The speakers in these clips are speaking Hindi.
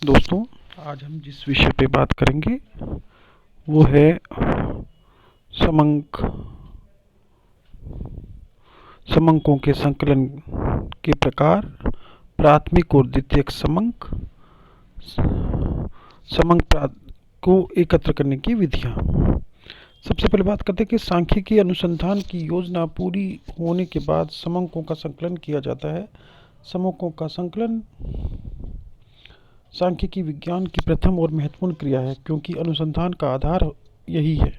दोस्तों, आज हम जिस विषय पे बात करेंगे वो है समंक समंकों के संकलन के प्रकार, प्राथमिक और द्वितीयक समंक, समंक को एकत्र करने की विधियां। सबसे पहले बात करते हैं कि सांख्यिकी अनुसंधान की योजना पूरी होने के बाद समंकों का संकलन किया जाता है। समंकों का संकलन सांख्यिकी विज्ञान की प्रथम और महत्वपूर्ण क्रिया है, क्योंकि अनुसंधान का आधार यही है।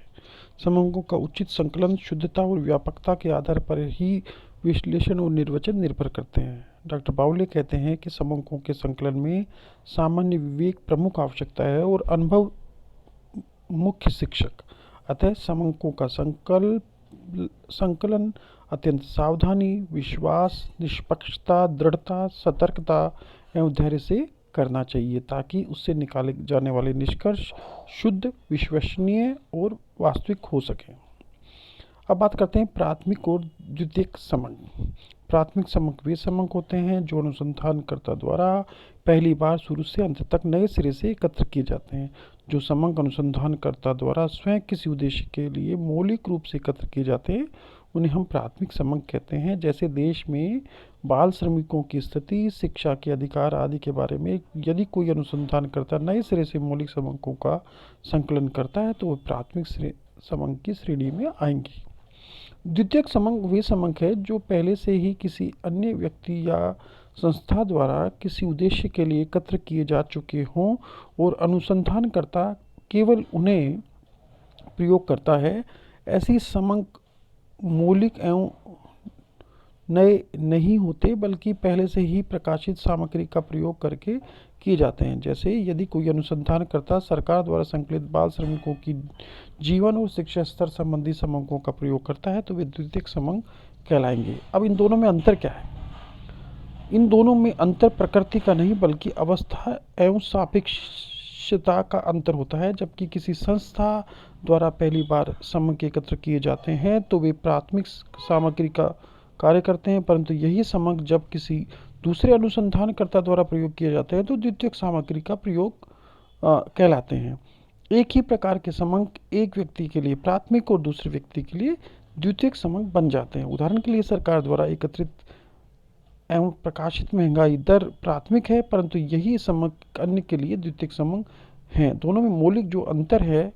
समंकों का उचित संकलन शुद्धता और व्यापकता के आधार पर ही विश्लेषण और निर्वचन निर्भर करते हैं। डॉक्टर बावले कहते हैं कि समंकों के संकलन में सामान्य विवेक प्रमुख आवश्यकता है और अनुभव मुख्य शिक्षक। अतः समंकों का संकलन अत्यंत सावधानी, विश्वास, निष्पक्षता, दृढ़ता, सतर्कता एवं धैर्य से करना चाहिए, ताकि उससे निकाले जाने वाले निष्कर्ष शुद्ध, विश्वसनीय और वास्तविक हो सके। अब बात करते हैं प्राथमिक और द्वितीयक समंक। प्राथमिक समंक वे समंक होते हैं जो अनुसंधानकर्ता द्वारा पहली बार शुरू से अंत तक नए सिरे से एकत्र किए जाते हैं। जो समंक अनुसंधानकर्ता द्वारा स्वयं किसी उद्देश्य के लिए मौलिक रूप से एकत्र किए जाते हैं, उन्हें हम प्राथमिक समंक कहते हैं। जैसे देश में बाल श्रमिकों की स्थिति, शिक्षा के अधिकार आदि के बारे में यदि कोई अनुसंधानकर्ता नए सिरे से मौलिक समंकों का संकलन करता है तो वह प्राथमिक समंक की श्रेणी में आएंगी। द्वितीयक समंक वे समंक है जो पहले से ही किसी अन्य व्यक्ति या संस्था द्वारा किसी उद्देश्य के लिए एकत्र किए जा चुके हों और अनुसंधानकर्ता केवल उन्हें प्रयोग करता है। ऐसी समंक मौलिक एवं नए नहीं होते, बल्कि पहले से ही प्रकाशित सामग्री का प्रयोग करके किए जाते हैं। जैसे यदि कोई अनुसंधानकर्ता सरकार द्वारा संकलित बाल श्रमिकों की जीवन और शिक्षा स्तर संबंधी समंकों का प्रयोग करता है तो वे द्वितीयक समंक कहलाएंगे। अब इन दोनों में अंतर क्या है? इन दोनों में अंतर प्रकृति का नहीं बल्कि अवस्था एवं सापेक्षता का अंतर होता है। जबकि किसी संस्था द्वारा पहली बार समंक एकत्र किए जाते हैं तो वे प्राथमिक सामग्री का कार्य करते हैं, परंतु यही समंक जब किसी दूसरे अनुसंधानकर्ता द्वारा प्रयोग किए जाते हैं तो द्वितीयक सामग्री का प्रयोग कहलाते हैं। एक ही प्रकार के समंक एक व्यक्ति के लिए प्राथमिक और दूसरे व्यक्ति के लिए द्वितीयक समंक बन जाते हैं। उदाहरण के लिए सरकार द्वारा एकत्रित एवं प्रकाशित महंगाई दर प्राथमिक है, परंतु यही समंक अन्य के लिए द्वितीयक समंक हैं। दोनों में मौलिक जो अंतर है,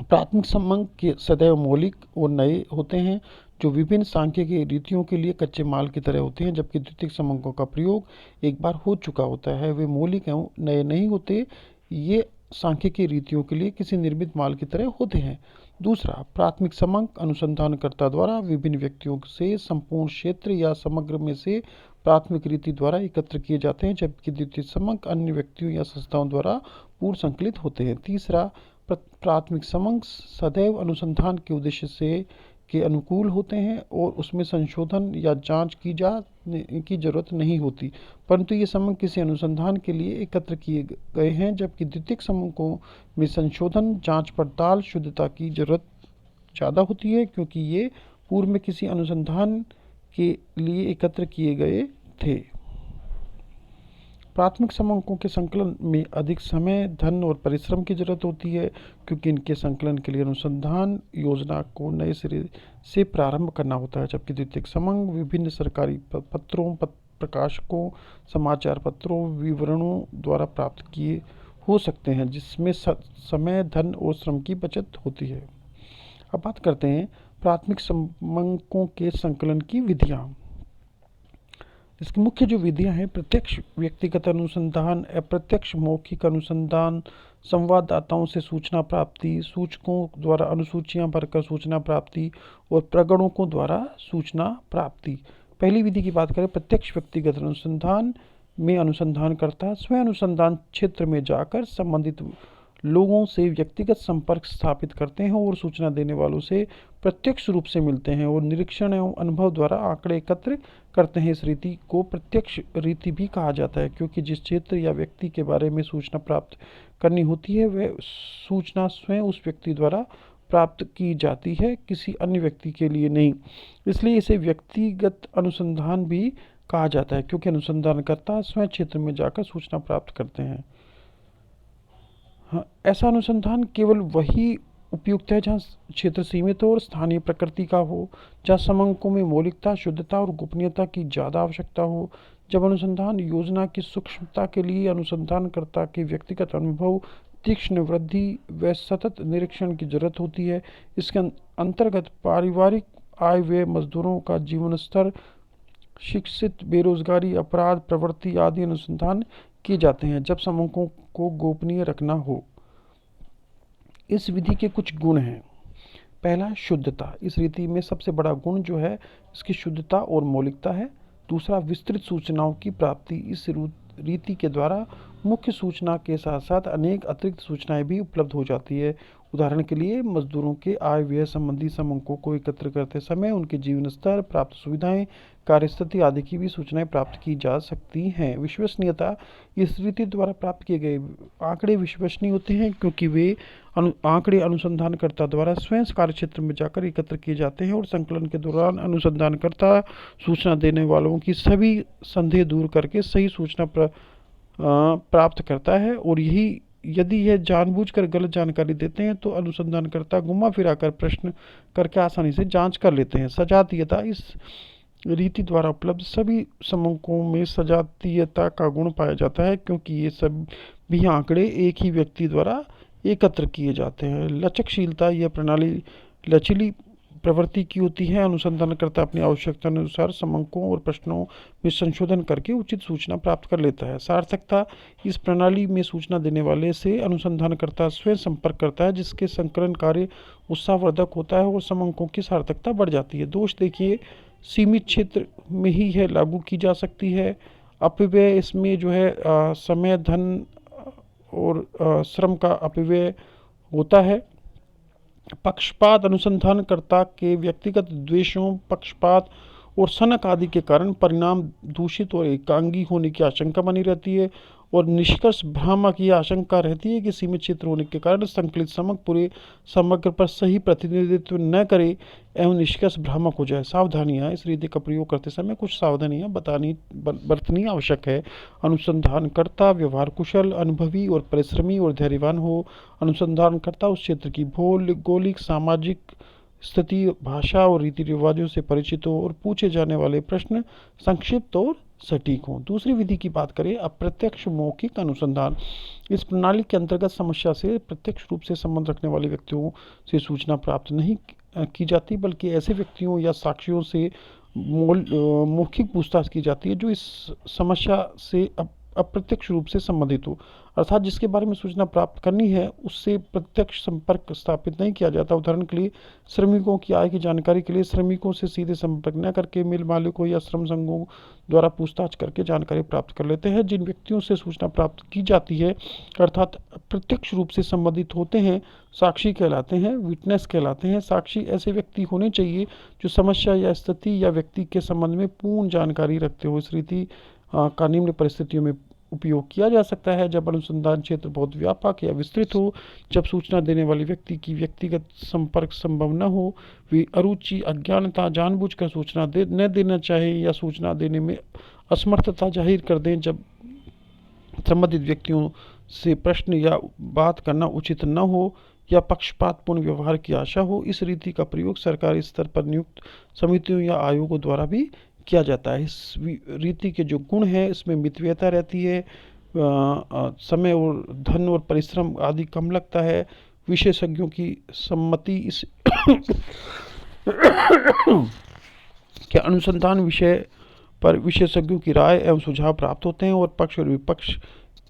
प्राथमिक समंक के सदैव मौलिक और नए होते हैं जो विभिन्न सांख्यिकी रीतियों के लिए कच्चे माल की तरह होते हैं, जबकि द्वितीयक समंकों का प्रयोग एक बार हो चुका होता है। वे मौलिक एवं नए नहीं होते, ये सांख्यिकी रीतियों के लिए किसी निर्मित माल की तरह होते हैं। दूसरा, प्राथमिक समंक अनुसंधानकर्ता द्वारा विभिन्न व्यक्तियों से संपूर्ण क्षेत्र या समग्र में से प्राथमिक रीति द्वारा एकत्र किए जाते हैं, जबकि द्वितीयक समंक अन्य व्यक्तियों या संस्थाओं द्वारा पूर्व संकलित होते हैं। तीसरा, प्राथमिक समंक सदैव अनुसंधान के उद्देश्य से के अनुकूल होते हैं और उसमें संशोधन या जांच की जरूरत नहीं होती, परंतु ये समंक किसी अनुसंधान के लिए एकत्र किए गए हैं। जबकि द्वितीयक समंकों में संशोधन, जांच पड़ताल, शुद्धता की जरूरत ज़्यादा होती है, क्योंकि ये पूर्व में किसी अनुसंधान के लिए एकत्र किए गए थे। प्राथमिक समंकों के संकलन में अधिक समय, धन और परिश्रम की जरूरत होती है, क्योंकि इनके संकलन के लिए अनुसंधान योजना को नए सिरे से प्रारंभ करना होता है। जबकि द्वितीयक समंक विभिन्न सरकारी पत्रों, प्रकाशकों, समाचार पत्रों, विवरणों द्वारा प्राप्त किए हो सकते हैं, जिसमें समय, धन और श्रम की बचत होती है। अब बात करते हैं प्राथमिक समंकों के संकलन की विधियाँ। इसकी मुख्य जो विधियां हैं, प्रत्यक्ष व्यक्तिगत अनुसंधान, अप्रत्यक्ष मौखिक अनुसंधान, संवाददाताओं से सूचना प्राप्ति, सूचकों द्वारा अनुसूचियां भरकर सूचना प्राप्ति और प्रगणकों द्वारा सूचना प्राप्ति। पहली विधि की बात करें, प्रत्यक्ष व्यक्तिगत अनुसंधान में अनुसंधानकर्ता स्वयं अनुसंधान क्षेत्र में जाकर संबंधित लोगों से व्यक्तिगत संपर्क स्थापित करते हैं और सूचना देने वालों से प्रत्यक्ष रूप से मिलते हैं और निरीक्षण एवं अनुभव द्वारा आंकड़े एकत्र करते हैं। इस रीति को प्रत्यक्ष रीति भी कहा जाता है, क्योंकि जिस क्षेत्र या व्यक्ति के बारे में सूचना प्राप्त करनी होती है वह सूचना स्वयं उस व्यक्ति द्वारा प्राप्त की जाती है, किसी अन्य व्यक्ति के लिए नहीं। इसलिए इसे व्यक्तिगत अनुसंधान भी कहा जाता है, क्योंकि अनुसंधानकर्ता स्वयं क्षेत्र में जाकर सूचना प्राप्त करते हैं। हाँ, ऐसा अनुसंधान केवल वही उपयुक्त है जहाँ क्षेत्र सीमित हो और स्थानीय प्रकृति का हो, जहाँ समंकों में मौलिकता, शुद्धता और गोपनीयता की ज़्यादा आवश्यकता हो। जब अनुसंधान योजना की सूक्ष्मता के लिए अनुसंधानकर्ता के व्यक्तिगत अनुभव, तीक्ष्ण वृद्धि व सतत निरीक्षण की जरूरत होती है। इसके अंतर्गत पारिवारिक आय, व्यय, मजदूरों का जीवन स्तर, शिक्षित, बेरोजगारी, अपराध प्रवृत्ति आदि अनुसंधान किए जाते हैं जब समूहों को गोपनीय रखना हो। इस विधि के कुछ गुण हैं। पहला, शुद्धता। इस रीति में सबसे बड़ा गुण जो है इसकी शुद्धता और मौलिकता है। दूसरा, विस्तृत सूचनाओं की प्राप्ति। इस रीति के द्वारा मुख्य सूचना के साथ साथ अनेक अतिरिक्त सूचनाएं भी उपलब्ध हो जाती है। उदाहरण के लिए, मजदूरों के आय व्यय संबंधी समंकों को एकत्र करते समय उनके जीवन स्तर, प्राप्त सुविधाएं, कार्यस्थिति आदि की भी सूचनाएं प्राप्त की जा सकती हैं। विश्वसनीयता। इस रीति द्वारा प्राप्त किए गए आंकड़े विश्वसनीय होते हैं क्योंकि वे आंकड़े अनुसंधानकर्ता द्वारा स्वयं कार्यक्षेत्र में जाकर एकत्र किए जाते हैं और संकलन के दौरान अनुसंधानकर्ता सूचना देने वालों की सभी संदेह दूर करके सही सूचना प्राप्त करता है। और यही यदि यह जानबूझकर गलत जानकारी देते हैं तो अनुसंधानकर्ता घुमा फिरा कर प्रश्न करके आसानी से जांच कर लेते हैं। सजातीयता। इस रीति द्वारा उपलब्ध सभी समंकों में सजातीयता का गुण पाया जाता है क्योंकि ये सभी आंकड़े एक ही व्यक्ति द्वारा एकत्र किए जाते हैं। लचकशीलता। यह प्रणाली लचीली प्रवृत्ति की होती है। अनुसंधानकर्ता अपनी आवश्यकता अनुसार समंकों और प्रश्नों में संशोधन करके उचित सूचना प्राप्त कर लेता है। सार्थकता। इस प्रणाली में सूचना देने वाले से अनुसंधानकर्ता स्वयं संपर्क करता है, जिसके संकलन कार्य उत्साहवर्धक होता है और समंकों की सार्थकता बढ़ जाती है। दोष देखिए, सीमित क्षेत्र में ही है लागू की जा सकती है। अपव्यय। इसमें जो है समय, धन और श्रम का अपव्यय होता है। पक्षपात। अनुसंधानकर्ता के व्यक्तिगत द्वेषों, पक्षपात और सनक आदि के कारण परिणाम दूषित और एकांगी होने की आशंका बनी रहती है। और निष्कर्ष भ्रामक। की आशंका रहती है कि सीमित क्षेत्र होने के कारण संकलित समक पूरे समग्र पर सही प्रतिनिधित्व न करे एवं निष्कर्ष भ्रामक हो जाए। सावधानियां। इस रीति का प्रयोग करते समय कुछ सावधानियां बरतनी आवश्यक है। अनुसंधानकर्ता व्यवहार कुशल, अनुभवी और परिश्रमी और धैर्यवान हो। अनुसंधानकर्ता उस क्षेत्र की भौगोलिक, सामाजिक स्थिति, भाषा और रीति रिवाजों से परिचित हो और पूछे जाने वाले प्रश्न संक्षिप्त और सटीक हों। दूसरी विधि की बात करें, अप्रत्यक्ष मौखिक अनुसंधान। इस प्रणाली के अंतर्गत समस्या से प्रत्यक्ष रूप से संबंध रखने वाले व्यक्तियों से सूचना प्राप्त नहीं की जाती, बल्कि ऐसे व्यक्तियों या साक्षियों से मौखिक पूछताछ की जाती है जो इस समस्या से अप्रत्यक्ष रूप से संबंधित हो, अर्थात जिसके बारे में सूचना प्राप्त करनी है उससे प्रत्यक्ष संपर्क स्थापित नहीं किया जाता। उदाहरण के लिए, श्रमिकों की आय की जानकारी के लिए श्रमिकों से सीधे संपर्क न करके मिल मालिकों या श्रम संघों द्वारा पूछताछ करके जानकारी प्राप्त कर लेते हैं। जिन व्यक्तियों से सूचना प्राप्त की जाती है अर्थात प्रत्यक्ष रूप से संबंधित होते हैं, साक्षी कहलाते हैं, विटनेस कहलाते हैं। साक्षी ऐसे व्यक्ति होने चाहिए जो समस्या या स्थिति या व्यक्ति के संबंध में पूर्ण जानकारी रखते हो। इस रीति का निम्न परिस्थितियों में उपयोग किया जा सकता है: जब अनुसंधान क्षेत्र बहुत व्यापक या विस्तृत हो, जब सूचना देने वाले व्यक्ति की व्यक्तिगत संपर्क संभव न हो, वे अरुचि, अज्ञानता, जानबूझकर सूचना न देना चाहे या सूचना देने में असमर्थता जाहिर कर दें, जब संबंधित व्यक्तियों से प्रश्न या बात करना उचित न हो या पक्षपातपूर्ण व्यवहार की आशा हो। इस रीति का प्रयोग सरकारी स्तर पर नियुक्त समितियों या आयोगों द्वारा भी किया जाता है। इस रीति के जो गुण हैं, इसमें मितव्ययता रहती है, समय और धन और परिश्रम आदि कम लगता है, विशेषज्ञों की सम्मति इस के अनुसंधान विषय पर विशेषज्ञों की राय एवं सुझाव प्राप्त होते हैं और पक्ष और विपक्ष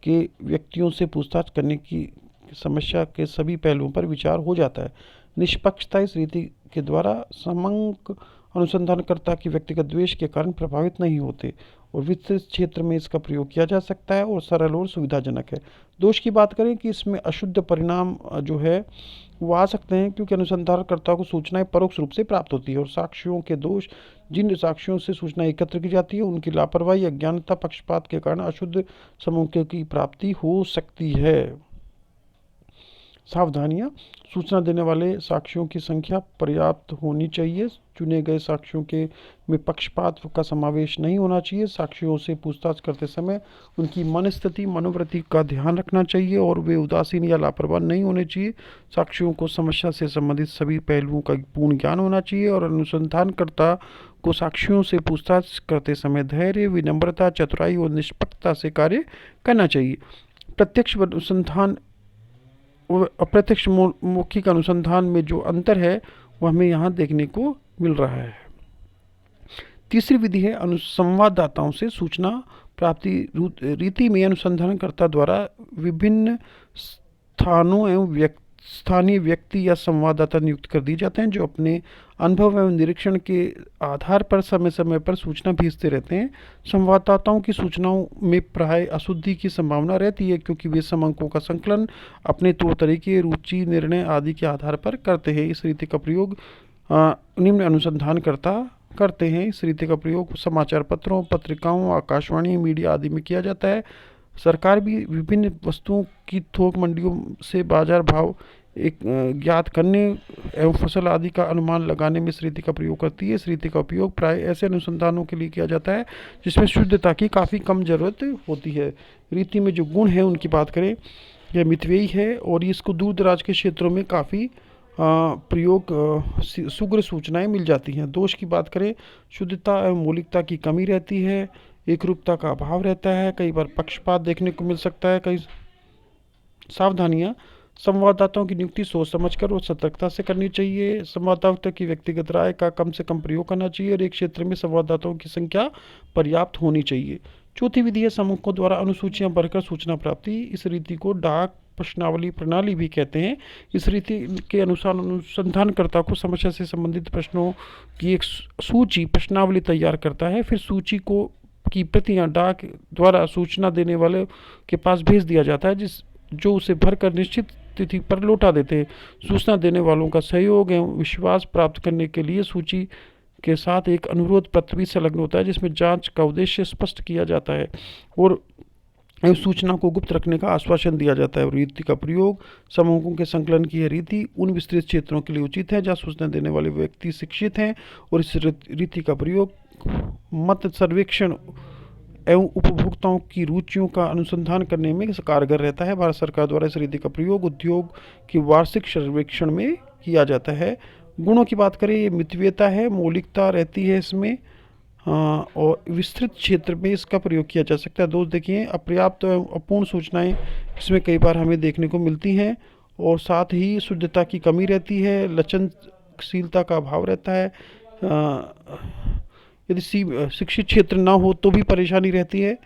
के व्यक्तियों से पूछताछ करने की समस्या के सभी पहलुओं पर विचार हो जाता है। निष्पक्षता। इस रीति के द्वारा समंक अनुसंधानकर्ता की व्यक्तिगत द्वेष के कारण प्रभावित नहीं होते और विस्तृत क्षेत्र में इसका प्रयोग किया जा सकता है और सरल और सुविधाजनक है। दोष की बात करें कि इसमें अशुद्ध परिणाम जो है वो आ सकते हैं क्योंकि अनुसंधानकर्ता को सूचनाएं परोक्ष रूप से प्राप्त होती है। और साक्ष्यों के दोष, जिन साक्ष्यों से सूचना एकत्र की जाती है उनकी लापरवाही, अज्ञानता, पक्षपात के कारण अशुद्ध समूह की प्राप्ति हो सकती है। सावधानियां, सूचना देने वाले साक्ष्यों की संख्या पर्याप्त होनी चाहिए। चुने गए साक्ष्यों के में पक्षपात का समावेश नहीं होना चाहिए। साक्ष्यों से पूछताछ करते समय उनकी मनस्थिति, मनोवृत्ति का ध्यान रखना चाहिए और वे उदासीन या लापरवाह नहीं होने चाहिए। साक्ष्यों को समस्या से संबंधित सभी पहलुओं का पूर्ण ज्ञान होना चाहिए और अनुसंधानकर्ता को साक्ष्यों से पूछताछ करते समय धैर्य, विनम्रता, चतुराई और निष्पक्षता से कार्य करना चाहिए। प्रत्यक्ष अनुसंधान और अप्रत्यक्ष मौखिक अनुसंधान में जो अंतर है वह हमें यहाँ देखने को मिल रहा है। तीसरी विधि है संवाददाताओं से सूचना प्राप्ति रीति में अनुसंधानकर्ता द्वारा विभिन्न स्थानों एवं स्थानीय व्यक्ति या संवाददाता नियुक्त कर दिए जाते हैं जो अपने अनुभव एवं निरीक्षण के आधार पर समय समय पर सूचना भेजते रहते हैं। संवाददाताओं की सूचनाओं में प्राय अशुद्धि की संभावना रहती है क्योंकि वे समंकों का संकलन अपने तौर तरीके, रुचि, निर्णय आदि के आधार पर करते हैं। इस रीति का प्रयोग निम्न अनुसंधानकर्ता करते हैं। इस रीति का प्रयोग समाचार पत्रों, पत्रिकाओं, आकाशवाणी, मीडिया आदि में किया जाता है। सरकार भी विभिन्न वस्तुओं की थोक मंडियों से बाजार भाव एक ज्ञात करने एवं फसल आदि का अनुमान लगाने में इस रीति का प्रयोग करती है। इस रीति का उपयोग प्राय ऐसे अनुसंधानों के लिए किया जाता है जिसमें शुद्धता की काफ़ी कम जरूरत होती है। रीति में जो गुण है उनकी बात करें, यह मितव्ययी है और इसको दूर दराज के क्षेत्रों में काफ़ी प्रयोग शीघ्र सूचनाएं मिल जाती हैं। दोष की बात करें, शुद्धता एवं मौलिकता की कमी रहती है, एकरूपता का अभाव रहता है, कई बार पक्षपात देखने को मिल सकता है। कई सावधानियां, संवाददाताओं की नियुक्ति सोच समझकर और सतर्कता से करनी चाहिए। संवाददाता की व्यक्तिगत राय का कम से कम प्रयोग करना चाहिए और एक क्षेत्र में संवाददाताओं की संख्या पर्याप्त होनी चाहिए। चौथी विधि है समूहों द्वारा अनुसूचियां भरकर सूचना प्राप्ति। इस रीति को डाक प्रश्नावली प्रणाली भी कहते हैं। इस रीति के अनुसार अनुसंधानकर्ता को समस्या से संबंधित प्रश्नों की एक सूची प्रश्नावली तैयार करता है, फिर सूची को की प्रतियां डाक द्वारा सूचना देने वाले के पास भेज दिया जाता है जो उसे भरकर निश्चित तिथि पर लौटा देते हैं। सूचना देने वालों का सहयोग एवं विश्वास प्राप्त करने के लिए सूची के साथ एक अनुरोध पत्र भी संलग्न होता है जिसमें जांच का उद्देश्य स्पष्ट किया जाता है और सूचना को गुप्त रखने का आश्वासन दिया जाता है। रीति का प्रयोग, समूहों के संकलन की यह रीति उन विस्तृत क्षेत्रों के लिए उचित है जहाँ सूचना देने वाले व्यक्ति शिक्षित हैं और इस रीति का प्रयोग मत सर्वेक्षण एवं उपभोक्ताओं की रुचियों का अनुसंधान करने में कारगर रहता है। भारत सरकार द्वारा इस रीति का प्रयोग उद्योग की वार्षिक सर्वेक्षण में किया जाता है। गुणों की बात करें, ये मितव्ययता है, मौलिकता रहती है इसमें और विस्तृत क्षेत्र में इसका प्रयोग किया जा सकता है। दोस्त देखिए, अपर्याप्त एवं अपूर्ण सूचनाएं इसमें कई बार हमें देखने को मिलती हैं और साथ ही शुद्धता की कमी रहती है, लचनशीलता का अभाव रहता है। यदि शिक्षित क्षेत्र ना हो तो भी परेशानी रहती है।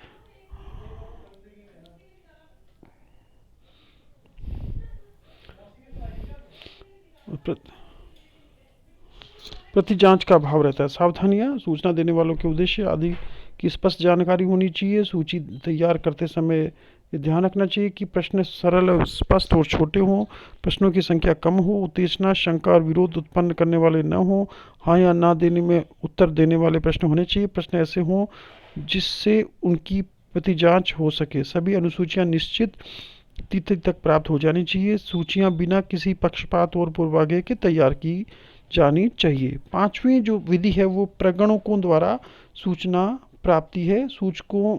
प्रति जांच का अभाव रहता है। सावधानियां, सूचना देने वालों के उद्देश्य आदि की स्पष्ट जानकारी होनी चाहिए। सूची तैयार करते समय ध्यान रखना चाहिए कि प्रश्न सरल, स्पष्ट और छोटे हों, प्रश्नों की संख्या कम हो, उत्तेजना, शंका और विरोध उत्पन्न करने वाले न हो, हाँ या ना देने में उत्तर देने वाले प्रश्न होने चाहिए। प्रश्न ऐसे हों जिससे उनकी प्रति जांच हो सके। सभी अनुसूचियां निश्चित तिथि तक प्राप्त हो जानी चाहिए। सूचियां बिना किसी पक्षपात और पूर्वाग्रह के तैयार की जानी चाहिए। पांचवी जो विधि है वो प्रगणकों द्वारा सूचना प्राप्ति है। सूचकों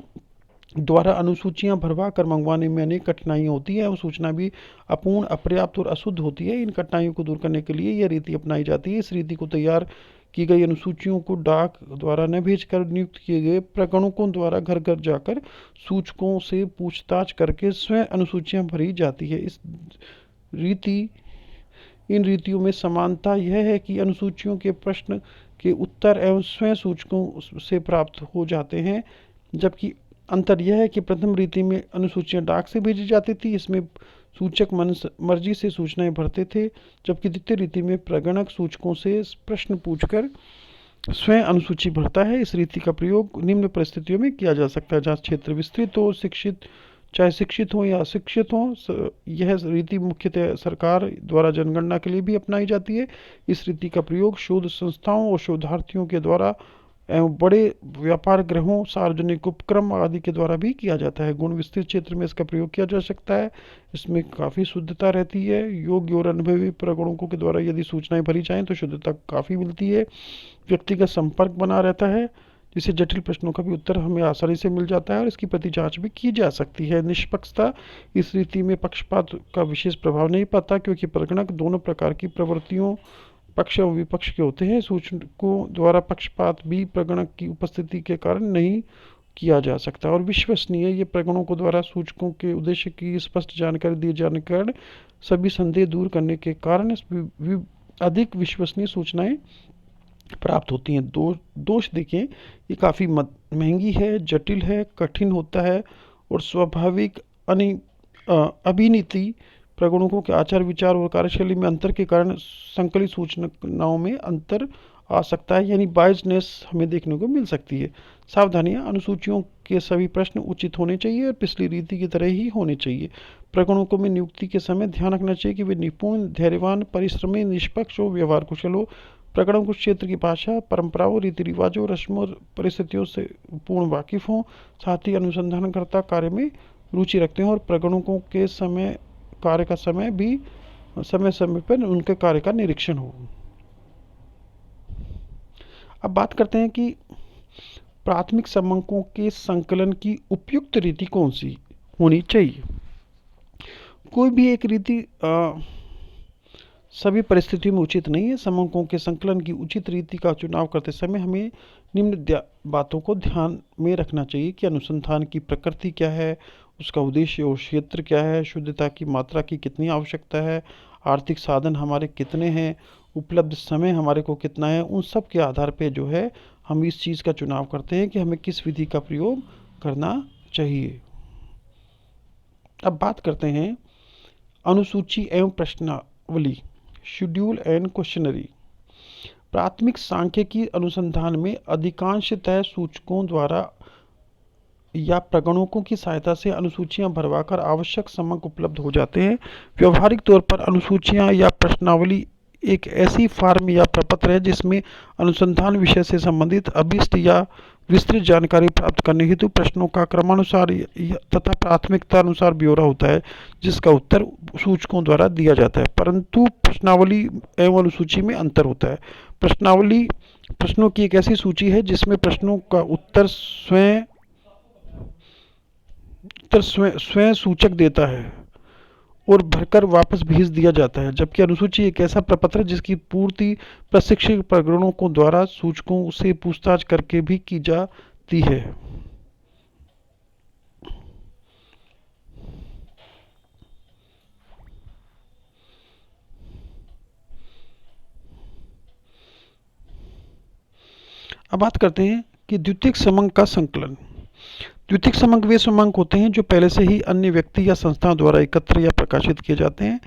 द्वारा अनुसूचियां भरवा कर मंगवाने में अनेक कठिनाइयां होती है और सूचना भी अपूर्ण, अपर्याप्त और अशुद्ध होती है। इन कठिनाइयों को दूर करने के लिए यह रीति अपनाई जाती है। इस रीति को तैयार की गई अनुसूचियों को डाक द्वारा न भेजकर नियुक्त किए गए प्रगणकों द्वारा घर घर जाकर सूचकों से पूछताछ करके स्वयं अनुसूचियां भरी जाती है। इन रीतियों में समानता यह है कि अनुसूचियों के प्रश्न के उत्तर एवं स्वयं सूचकों से प्राप्त हो जाते हैं, जबकि अंतर यह है कि प्रथम रीति में अनुसूचियां डाक से भेजी जाती थी, इसमें सूचक मर्जी से सूचनाएं भरते थे, जबकि द्वितीय रीति में प्रगणक सूचकों से प्रश्न पूछकर स्वयं अनुसूची भरता है। इस रीति का प्रयोग निम्न परिस्थितियों में किया जा सकता है, जहाँ क्षेत्र विस्तृत हो, चाहे शिक्षित हो या अशिक्षित हो। यह रीति मुख्यतः सरकार द्वारा जनगणना के लिए भी अपनाई जाती है। इस रीति का प्रयोग शोध संस्थाओं और शोधार्थियों के द्वारा एवं बड़े व्यापार गृहों, सार्वजनिक उपक्रम आदि के द्वारा भी किया जाता है। गुण विस्तृत क्षेत्र में इसका प्रयोग किया जा सकता है। इसमें काफ़ी शुद्धता रहती है। योग्य और अनुभवी प्रगणकों के द्वारा यदि सूचनाएं भरी जाएं तो शुद्धता काफ़ी मिलती है। व्यक्तिगत संपर्क बना रहता है, जिससे जटिल प्रश्नों का भी उत्तर हमें आसानी से मिल जाता है और इसकी प्रति जांच भी की जा सकती है। निष्पक्षता, इस रीति में पक्षपात का विशेष प्रभाव नहीं पाता, क्योंकि प्रगणक दोनों प्रकार की प्रवृत्तियों, पक्ष और विपक्ष के होते हैं। सूचकों द्वारा पक्षपात भी प्रगणक की उपस्थिति के कारण नहीं किया जा सकता। और विश्वसनीय, ये प्रगणकों द्वारा सूचकों के उद्देश्य की स्पष्ट जानकारी दिए जाने के कारण सभी संदेह दूर करने के कारण अधिक विश्वसनीय सूचनाएं प्राप्त होती हैं। दोष देखें, ये काफ़ी महंगी है, जटिल है, कठिन होता है और स्वाभाविक अभिनीति, प्रगणकों के आचार विचार और कार्यशैली में अंतर के कारण संकलित सूचनाओं में अंतर आ सकता है, यानी बायसनेस हमें देखने को मिल सकती है। सावधानियां, अनुसूचियों के सभी प्रश्न उचित होने चाहिए और पिछली रीति की तरह ही होने चाहिए। प्रगणकों में नियुक्ति के समय ध्यान रखना चाहिए कि वे निपुण, धैर्यवान, परिश्रमी, निष्पक्ष और व्यवहार कुशल हो। प्रगणक कुछ क्षेत्र की भाषा, परंपराओं, रीति रिवाजों, रस्मों और परिस्थितियों से पूर्ण वाकिफ हों। साथ ही अनुसंधानकर्ता कार्य में रुचि रखते हैं और प्रगणकों के कार्य का समय भी समय समय पर उनके कार्य का निरीक्षण हो। अब बात करते हैं कि प्राथमिक समंकों के संकलन की उपयुक्त रीति कौन सी होनी चाहिए। कोई भी एक रीति सभी परिस्थितियों में उचित नहीं है। समंकों के संकलन की उचित रीति का चुनाव करते समय हमें निम्न बातों को ध्यान में रखना चाहिए कि अनुसंधान की प्रकृति क्या है, उसका उद्देश्य और क्षेत्र क्या है, शुद्धता की मात्रा की कितनी आवश्यकता है, आर्थिक साधन हमारे कितने हैं, उपलब्ध समय हमारे को कितना है। उन सब के आधार पर जो है हम इस चीज़ का चुनाव करते हैं कि हमें किस विधि का प्रयोग करना चाहिए। अब बात करते हैं अनुसूची एवं प्रश्नावली, शेड्यूल एंड क्वेश्चनरी। प्राथमिक सांख्यिकी अनुसंधान में अधिकांशतः सूचकों द्वारा या प्रगणकों की सहायता से अनुसूचियां भरवाकर आवश्यक समंक उपलब्ध हो जाते हैं। व्यवहारिक तौर पर अनुसूचियां या प्रश्नावली एक ऐसी फॉर्म या प्रपत्र है जिसमें अनुसंधान विषय से संबंधित अभिष्ट या विस्तृत जानकारी प्राप्त करने हेतु प्रश्नों का क्रमानुसार तथा प्राथमिकता अनुसार ब्यौरा होता है, जिसका उत्तर सूचकों द्वारा दिया जाता है। परंतु प्रश्नावली एवं अनुसूची में अंतर होता है। प्रश्नावली प्रश्नों की एक ऐसी सूची है जिसमें प्रश्नों का उत्तर स्वयं सूचक देता है और भरकर वापस भेज दिया जाता है, जबकि अनुसूची एक ऐसा प्रपत्र है जिसकी पूर्ति प्रशिक्षित प्रगणकों द्वारा सूचकों से पूछताछ करके भी की जाती है। अब बात करते हैं कि द्वितीयक समंक का संकलन। द्वितीयक समंक वे समंक होते हैं जो पहले से ही अन्य व्यक्ति या संस्थाओं द्वारा एकत्र या प्रकाशित किए जाते हैं।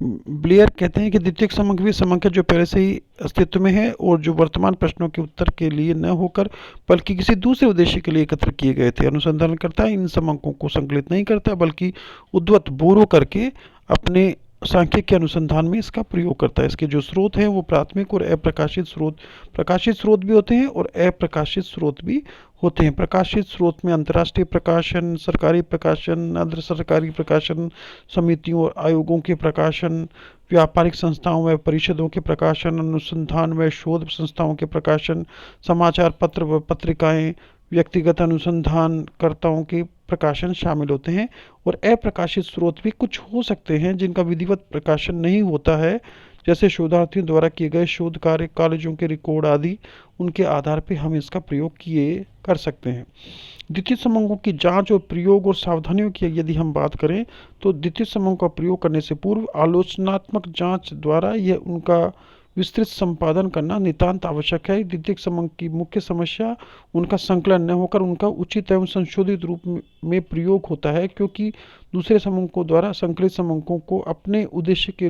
ब्लेयर कहते हैं कि द्वितीयक समंक वे समंक है जो पहले से ही अस्तित्व में है और जो वर्तमान प्रश्नों के उत्तर के लिए न होकर बल्कि किसी दूसरे उद्देश्य के लिए एकत्र किए गए थे। अनुसंधानकर्ता इन समंकों को संकलित नहीं करता बल्कि उद्धृत बोरो करके अपने सांख्यिकी के अनुसंधान में इसका प्रयोग करता है। इसके जो स्रोत हैं वो प्राथमिक और अप्रकाशित स्रोत भी होते हैं और अप्रकाशित स्रोत भी होते हैं। प्रकाशित स्रोत में अंतर्राष्ट्रीय प्रकाशन, सरकारी प्रकाशन, अर्ध सरकारी प्रकाशन, समितियों और आयोगों के प्रकाशन, व्यापारिक संस्थाओं व परिषदों के प्रकाशन, अनुसंधान व शोध संस्थाओं के प्रकाशन, समाचार पत्र व पत्रिकाएं, व्यक्तिगत अनुसंधानकर्ताओं के प्रकाशन शामिल होते हैं। और अप्रकाशित स्रोत भी कुछ हो सकते हैं जिनका विधिवत प्रकाशन नहीं होता है, जैसे शोधार्थियों द्वारा किए गए शोध कार्य, कॉलेजों के रिकॉर्ड आदि। उनके आधार पर हम इसका प्रयोग कर सकते हैं। द्वितीय समंकों की जांच और प्रयोग और सावधानियों की यदि हम बात करें तो द्वितीय समंकों का प्रयोग करने से पूर्व आलोचनात्मक जांच द्वारा यह उनका विस्तृत संपादन करना नितांत आवश्यक है। द्वितीयक समंक की मुख्य समस्या उनका संकलन न होकर उनका उचित एवं संशोधित रूप में प्रयोग होता है, क्योंकि दूसरे समंकों द्वारा संकलित समंकों को अपने उद्देश्य के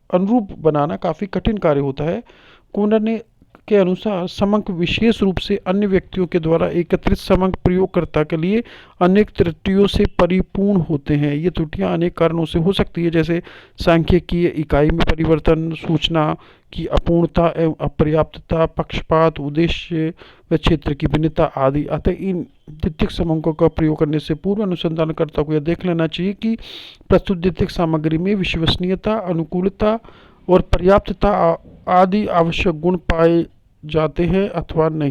अनुरूप बनाना काफ़ी कठिन कार्य होता है। कोनर ने के अनुसार समंक विशेष रूप से अन्य व्यक्तियों के द्वारा एकत्रित समंक प्रयोगकर्ता के लिए अनेक त्रुटियों से परिपूर्ण होते हैं। ये त्रुटियां अनेक कारणों से हो सकती है, जैसे सांख्यिकीय इकाई में परिवर्तन, सूचना की अपूर्णता एवं अपर्याप्तता, पक्षपात, उद्देश्य व क्षेत्र की भिन्नता आदि। अतः इन द्वितीयक समंकों का प्रयोग करने से पूर्व अनुसंधानकर्ता को यह देख लेना चाहिए कि प्रस्तुत द्वितीयक सामग्री में विश्वसनीयता, अनुकूलता और पर्याप्तता आदि आवश्यक गुण पाए जाते हैं अथवा नहीं।